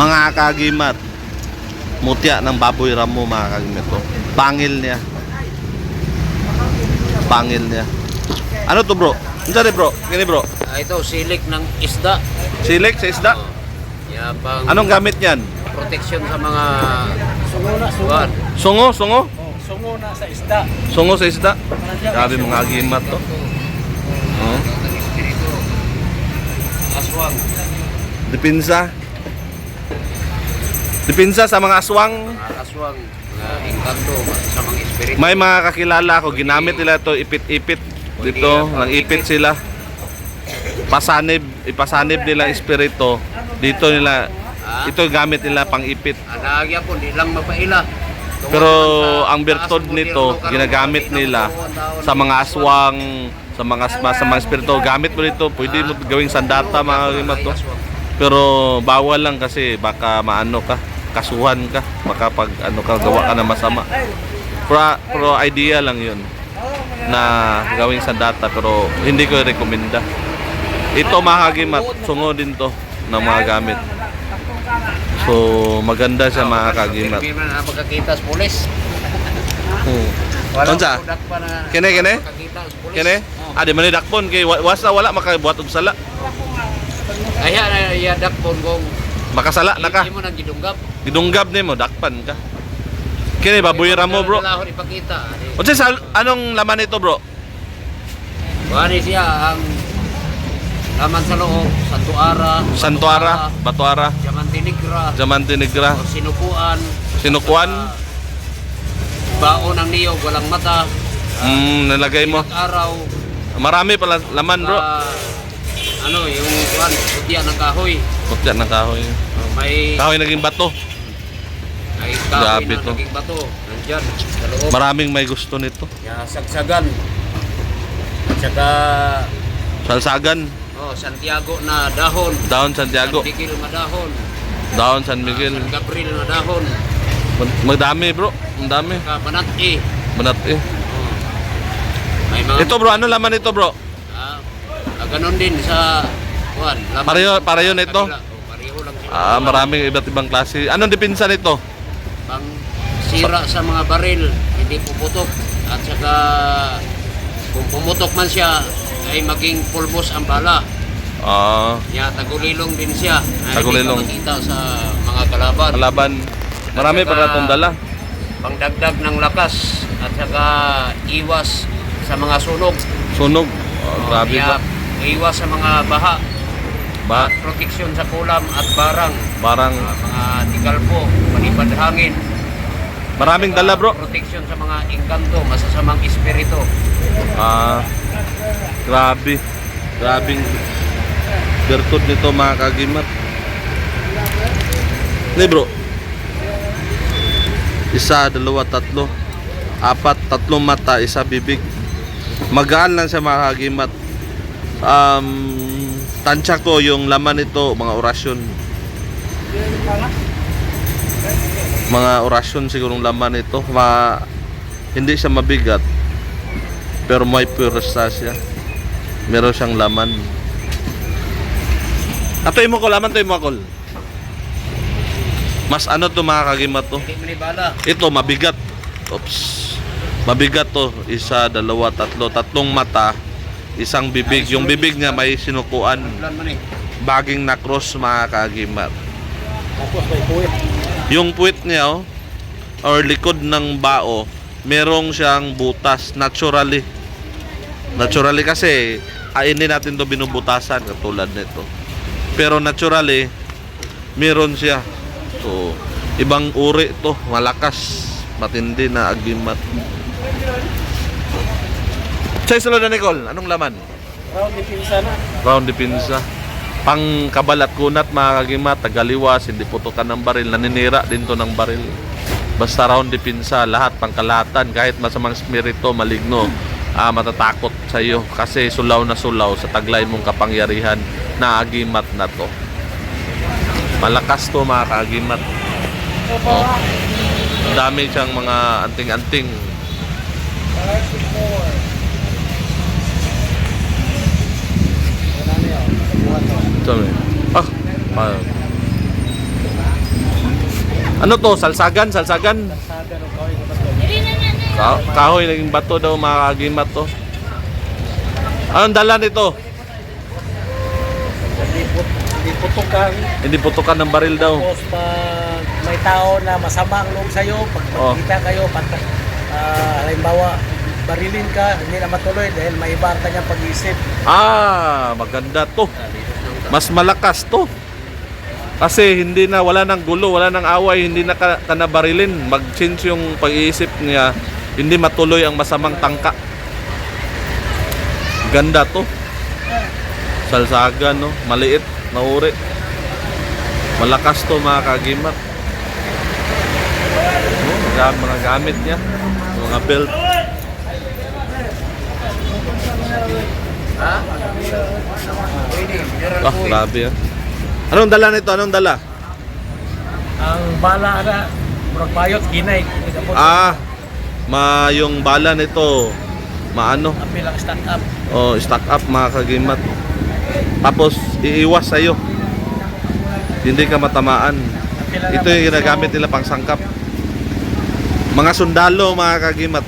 Mga kagimat, mutya ng baboy ramo mga kagimat to. Pangil niya. Pangil niya. Ano to bro? Ano sa bro? Kini bro? Ito, silik ng isda. Silik sa isda? Pang Anong gamit niyan? protection sa mga Sungo na, sungo. buwan. Sungo, sungo? Oh, sungo na sa isda. Sungo sa isda? Grabe mga kagimat to. Oh. Aswang. Dipinsa. Dipinsa sa mga aswang. Aswang na engkanto sa mga espiritu. May mga kakilala ko, ginamit nila to ipit-ipit. Dito, nang ipit sila. Pasanib, ipasanib nila espiritu. Dito nila, ito gamit nila pang ipit. Anagya po, di lang mapaila. Pero ang bertod nito, ginagamit nila sa mga aswang, sa mga espiritu. Gamit mo dito, pwede mo gawing sandata mga kagimat to. Pero bawal lang kasi baka maano ka, kasuhan ka, baka pag ano ka gawa ka na masama. Pro idea lang 'yun na gawing sandata, pero hindi ko rekomenda. Ito mga kagimat, sungo din to ng mga gamit. So maganda siya mga kagimat. Hindi man pagkakita sa pulis. Unsa? Kene? Kene? Di man ni dakpon kay wasa wala makabuhat og sala. Ay ya dakpon kung Makasala na ka. hindi mo nang gidunggap. Gidunggab nimo, dakpan ka. Kini baboy ramo bro. Wala ko ipakita. Unsa sa anong laman nito bro? Wani siya ang laman sa loob, santuara, Santuara, Batuara, diamante negra, Diamante Negra, sinukuan, Sinukuan. baon ng niyog, walang mata, Nalagay mo. araw, Marami pala laman bro. ano yung kuan, putya ng kahoy. Putya ng kahoy. May Kahoy naging bato. kahoy Grabe na to. naging bato. Nandiyan, sa loob. Maraming may gusto nito. Sagsagan. At saka Salsagan, Santiago na dahon. Daon Santiago, San Miguel na dahon. Daon San Miguel. San Gabriel na dahon. Magdami bro, ang dami. Kabanat Banat eh. May mga Ito bro, ano laman ito bro? ganon din sa kuan. Pareho na ito? Pareho lang sila. Maraming iba't ibang klase. Anong dipinsa nito? Pang sira sa mga baril, hindi puputok. At saka kung pumutok man siya, ay maging pulbos ang bala. Tagulilong din siya. Tagulilong. Hindi ka makita sa mga kalaban. Kalaban. Marami At pa saka, natong dala. Pangdagdag ng lakas at saka iwas sa mga sunog. Sunog. Grabe ba? Iwas sa mga baha. At proteksyon sa kulam at barang. Barang. Mga tigalpo, palipad hangin. Maraming dala bro. Proteksyon sa mga engkanto, masasamang espiritu. Grabe. Grabing bertod nito mga kagimat. Ni bro. Isa, dalawa, tatlo. Apat, tatlong mata, isa bibig. Magaan lang siya mga kagimat. Tansya ko yung laman nito, mga orasyon. Mga orasyon sigurong laman nito. Hindi siya mabigat. Pero may puresa siya. Meron siyang laman. Atoy mo ko laman, toy mo ko. Mas ano to mga kagimat to? Hindi manibala. Ito mabigat. Oops. Mabigat to. Isa, dalawa, tatlo. Tatlong mata. Isang bibig. Yung bibig niya may sinukuan. Plan man eh. Baging na cross mga kagimat. Tapos may puwit. Yung puwit niya or likod ng bao, merong siyang butas naturally. Naturally kasi hindi natin to binubutasan katulad nito. Pero naturally meron siya. So, ibang uri to, malakas, matindi na agimat. Say solo na Nicole, anong laman? Round dipinsa na. Round dipinsa. Pang kabalat kunat mga kagimat, tagaliwas, hindi putukan ng baril, naninira din to ng baril. Basta round dipinsa, lahat pangkalatan, kahit masamang spirito, maligno, matatakot sa iyo kasi sulaw na sulaw sa taglay mong kapangyarihan na agimat na to. Malakas to mga kaagimat. Ang dami siyang mga anting-anting. Ito Ano to? Salsagan? Salsagan? Saga ng kawin ko ba to? Kahoy naging bato daw mga kagimat to. Anong dala nito? Hindi putukan. Hindi putukan ng baril daw. Tapos pag may tao na masama ang loob sa'yo, pag Oh. magkita kayo, halimbawa, barilin ka, hindi na matuloy dahil may iba ang kanyang pag-iisip. Maganda to. Mas malakas to. Kasi hindi na, wala nang gulo, wala nang away, hindi na ka nabarilin. Mag-change yung pag-iisip niya, hindi matuloy ang masamang tangka. Ganda to. Salsagan, no? Maliit, nauri. Malakas to mga kagimat. Mga gamit niya. Mga belt. Grabe ah. Anong dala nito? Anong dala? Ang bala na, murag bayot, ginay. Hindi ka po. Yung bala nito, maano? Ang bilang stack up. Stack up mga kagimat. Tapos iiwas sa'yo. Hindi ka matamaan. Ito yung ginagamit nila pang sangkap. Mga sundalo mga kagimat,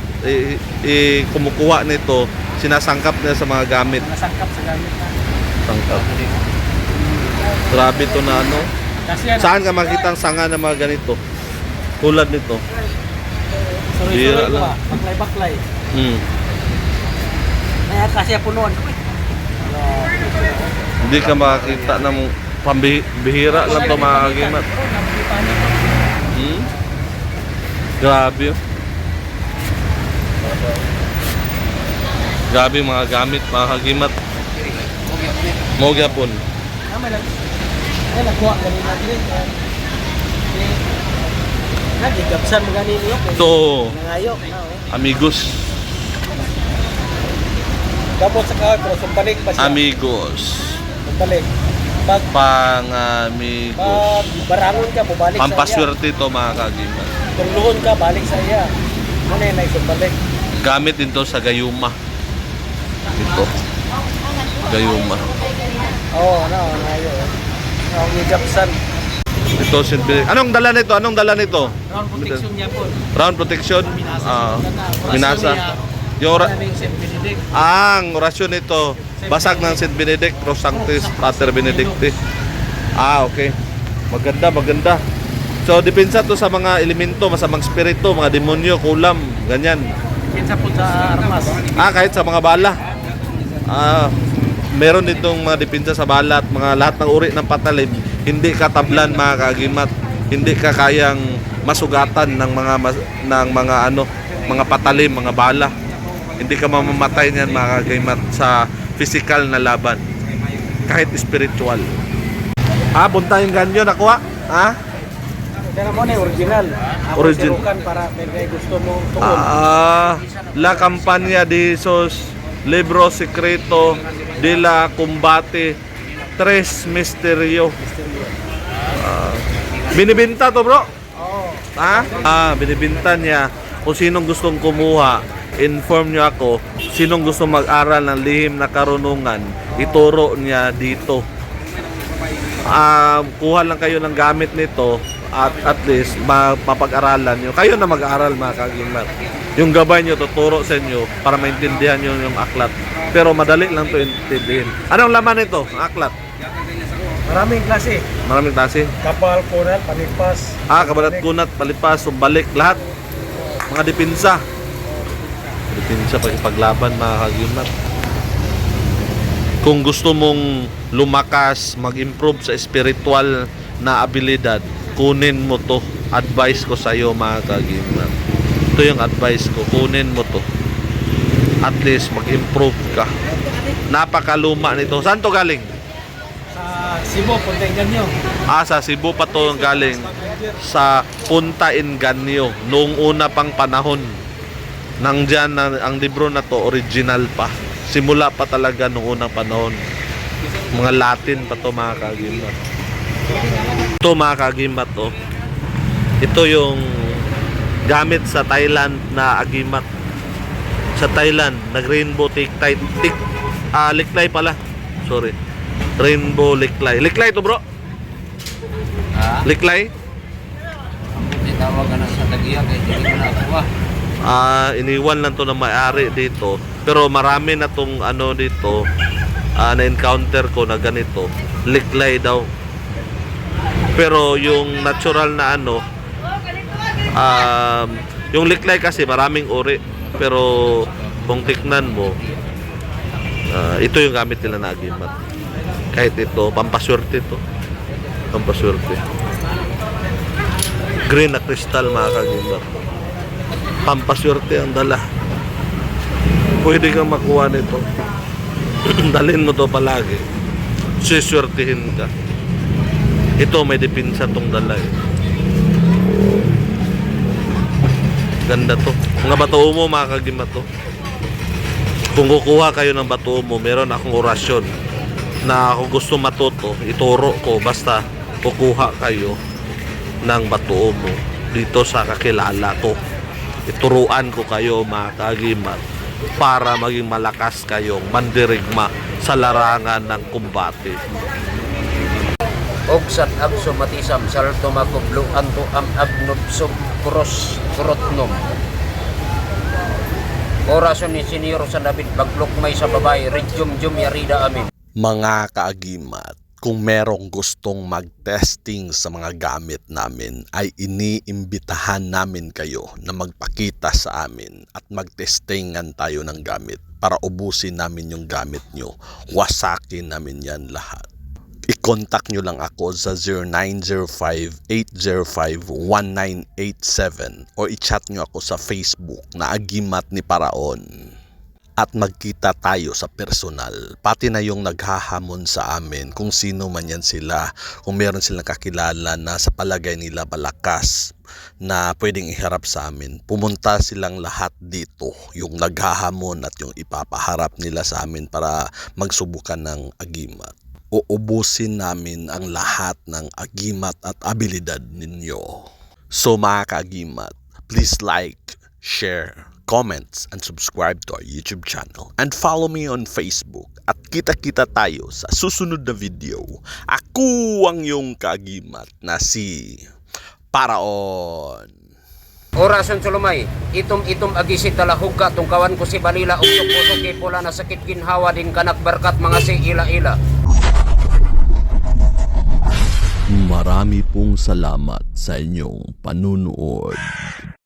kumukuha nito, sinasangkap nila sa mga gamit. Nasangkap sa gamit na. Sangkap. Grabe to na ano. Kasi yan, Saan ka makita ang sanga ng mga ganito? Tulad nito. Bira suroy-suroy ko lang. baklay-baklay. Hmm. Kaya kasi punuan. Hindi ka makakita ng pambihira lang to mga kagimat. Hmm? Grabe oh. Grabe mga gamit mga kagimat. Mogyapon. Ay, nakuha ganin natin. Nagigapsan mo ganin niyo. Ito, Nangayo. amigos. Gabot sa kahoy, pero sumbalik pa siya. Amigos. Sumbalik. Pag Pang-amigos. barangon ka, bubalik sa iya. Pampaswerte to mga kagimat. Kung luhon ka, balik sa iya. Muna yun ay sumbalik. Gamit din to sa gayuma. Ito. Gayuma. Oo, nangayo. Ang gigapsan. Ito silbi. Anong dala nito? Anong dala nito? Round protection niya po. Round protection. Minasa. Yung Maraming St. Benedict. ang orasyon nito, basag ng St. Benedict, Pro Sanctis, Pater Benedicti. Okay. Maganda, maganda. So, depensa to sa mga elemento, masamang spirito, mga demonyo, kulam, ganyan. Kinsa po sa armas. Kahit sa mga bala. Meron ditong mga depensa sa bala at mga lahat ng uri ng patalim, hindi ka tablan mga kagimat. Hindi ka kayang masugatan ng mga patalim, mga bala. Hindi ka mamamatay niyan mga kagimat sa physical na laban. Kahit spiritual. Buntahin ganyo nakuha? Kaya mo na original. Original. Sirukan para may gusto mo tuon. La Campanya de Jesus, Libro Secreto de la Combate, Tres Misterio. Binibinta to bro? Oo. Binibinta niya. Kung sinong gustong kumuha, inform niyo ako. Sinong gusto mag-aral ng lihim na karunungan, ituro niya dito. Kuha lang kayo ng gamit nito at least mapag-aralan nyo. Kayo na mag-aaral mga kagimat. Yung gabay nyo, tuturo sa inyo para maintindihan nyo yung aklat. Pero madali lang to intindihin. Anong laman nito, ang aklat? Maraming klase. Maraming klase. Kapal, kunat, panipas. Kabalat, kunat, palipas, sumbalik, lahat. Mga depensa. Depensa pag ipaglaban mga kagimat. Kung gusto mong lumakas, mag-improve sa spiritual na abilidad, kunin mo to. Advice ko sa iyo mga kagimat. Ito yung advice ko, kunin mo to. At least mag-improve ka. Napakaluma nito. Saan to galing? Sa Cebu, Punta Inganyo. Sa Cebu pa to galing. Sa Punta Inganyo. Noong una pang panahon. Nandyan ang libro na to, original pa. Simula pa talaga noong unang panahon. Mga Latin pa to mga kagimat. Ito mga kagimat to. Ito yung gamit sa Thailand na agimat. Sa Thailand, nag-rainbow liklay. Liklay pala. Sorry. Rainbow liklay. Liklay to bro? Liklay? tawag na sa tagiya kay hindi ko na ako Iniwan lang to ng may-ari dito. Pero marami na tong ano dito, na-encounter ko na ganito. Liklay daw. Pero yung natural na ano, yung liklay kasi maraming uri. Pero kung tiknan mo, ito yung gamit nila na agimat. Kahit ito, pampaswerte ito. Pampaswerte. Green na kristal mga kagimat. Pampaswerte ang dala. Pwede kang makuha nito. Dalhin mo to palagi. Siswertihin ka. Ito may dipinsa tong dala eh. Ganda to. Mga bato mo mga kagimat to. Kung kukuha kayo ng bato mo, meron akong orasyon na kung gusto matuto, ituro ko basta kukuha kayo ng bato mo dito sa kakilala ko. Ituruan ko kayo mga kagimat para maging malakas kayong mandirigma sa larangan ng kumbate. og sat abso matisam salto makublo anto am abnob sub cross kurotnom. Orasyon ni Senyor San David baglok may sa babae redyum jum yarida amin. Mga kaagimat, kung merong gustong mag-testing sa mga gamit namin ay iniimbitahan namin kayo na magpakita sa amin at mag-testingan tayo ng gamit para ubusin namin yung gamit nyo. Wasakin namin yan lahat. I-contact nyo lang ako sa 0905-805-1987 o i-chat nyo ako sa Facebook na Agimat ni Paraon. At magkita tayo sa personal, pati na yung naghahamon sa amin kung sino man yan sila, kung meron silang kakilala na sa palagay nila malakas na pwedeng iharap sa amin. Pumunta silang lahat dito, yung naghahamon at yung ipapaharap nila sa amin para magsubukan ng agimat. Uubusin namin ang lahat ng agimat at abilidad ninyo. So mga kaagimat, please like, share, comments, and subscribe to our YouTube channel. And follow me on Facebook. At kita-kita tayo sa susunod na video. Ako ang iyong kaagimat na si Paraon. Orasyon sulumay, itom agisit talahugka tungkawan ko si balila ug puso kay pula na sakit ginhawa din kanak barkat mga si ila-ila. Marami pong salamat sa inyong panunood.